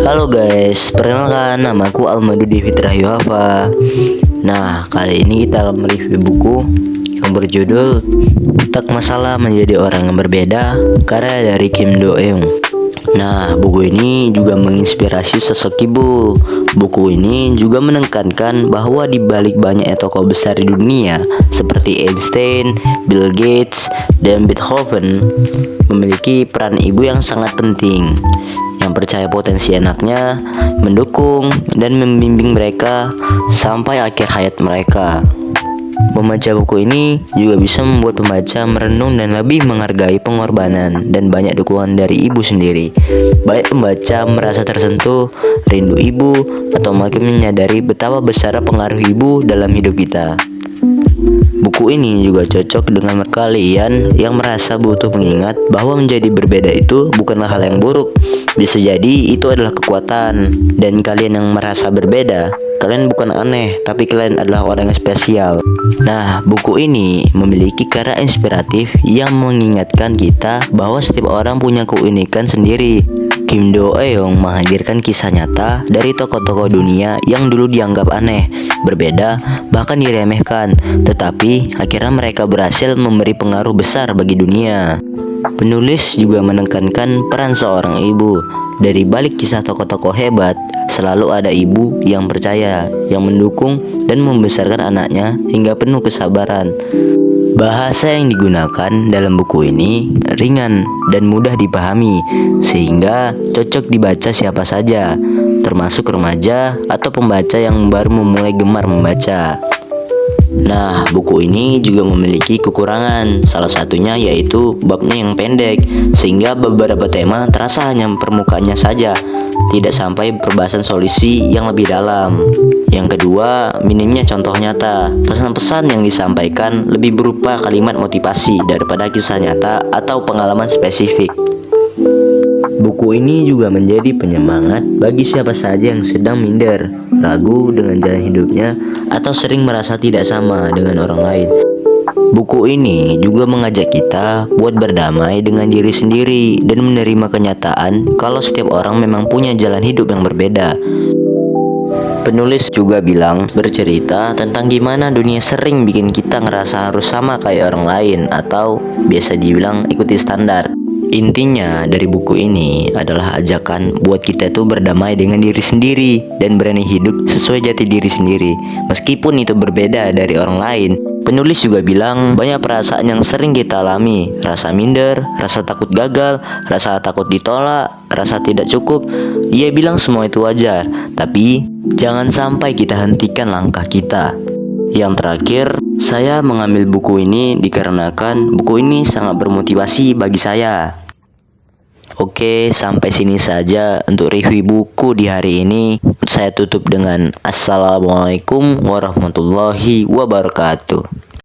Halo guys, perkenalkan namaku Almadu Devitra Yohafa. Nah, kali ini kita akan mereview buku yang berjudul Tak Masalah Menjadi Orang yang Berbeda, karya dari Kim Do Eun. Nah, buku ini juga menginspirasi sosok ibu. Buku ini juga menekankan bahwa di balik banyaknya tokoh besar di dunia seperti Einstein, Bill Gates, dan Beethoven memiliki peran ibu yang sangat penting, yang percaya potensi anaknya, mendukung dan membimbing mereka sampai akhir hayat mereka. Membaca buku ini juga bisa membuat pembaca merenung dan lebih menghargai pengorbanan dan banyak dukungan dari ibu sendiri. Baik pembaca merasa tersentuh, rindu ibu, atau makin menyadari betapa besar pengaruh ibu dalam hidup kita. Buku ini juga cocok dengan kalian yang merasa butuh mengingat bahwa menjadi berbeda itu bukanlah hal yang buruk. Bisa jadi itu adalah kekuatan. Dan kalian yang merasa berbeda, kalian bukan aneh, tapi kalian adalah orang yang spesial. Nah, buku ini memiliki karya inspiratif yang mengingatkan kita bahwa setiap orang punya keunikan sendiri. Kim Do Eun menghadirkan kisah nyata dari tokoh-tokoh dunia yang dulu dianggap aneh, berbeda, bahkan diremehkan, tetapi akhirnya mereka berhasil memberi pengaruh besar bagi dunia. Penulis juga menekankan peran seorang ibu. Dari balik kisah tokoh-tokoh hebat, selalu ada ibu yang percaya, yang mendukung dan membesarkan anaknya hingga penuh kesabaran. Bahasa yang digunakan dalam buku ini ringan dan mudah dipahami, sehingga cocok dibaca siapa saja, termasuk remaja atau pembaca yang baru memulai gemar membaca. Nah, buku ini juga memiliki kekurangan, salah satunya yaitu babnya yang pendek, sehingga beberapa tema terasa hanya permukaannya saja, tidak sampai pembahasan solusi yang lebih dalam. Yang kedua, minimnya contoh nyata. Pesan-pesan yang disampaikan lebih berupa kalimat motivasi daripada kisah nyata atau pengalaman spesifik. Buku ini juga menjadi penyemangat bagi siapa saja yang sedang minder, ragu dengan jalan hidupnya, atau sering merasa tidak sama dengan orang lain. Buku ini juga mengajak kita buat berdamai dengan diri sendiri dan menerima kenyataan kalau setiap orang memang punya jalan hidup yang berbeda. Penulis juga bilang bercerita tentang gimana dunia sering bikin kita ngerasa harus sama kayak orang lain atau biasa dibilang ikuti standar. Intinya dari buku ini adalah ajakan buat kita tuh berdamai dengan diri sendiri dan berani hidup sesuai jati diri sendiri, meskipun itu berbeda dari orang lain. Penulis juga bilang banyak perasaan yang sering kita alami, rasa minder, rasa takut gagal, rasa takut ditolak, rasa tidak cukup. Ia bilang semua itu wajar, tapi jangan sampai kita hentikan langkah kita. Yang terakhir, saya mengambil buku ini dikarenakan buku ini sangat bermotivasi bagi saya. Oke, sampai sini saja untuk review buku di hari ini. Saya tutup dengan Assalamualaikum warahmatullahi wabarakatuh.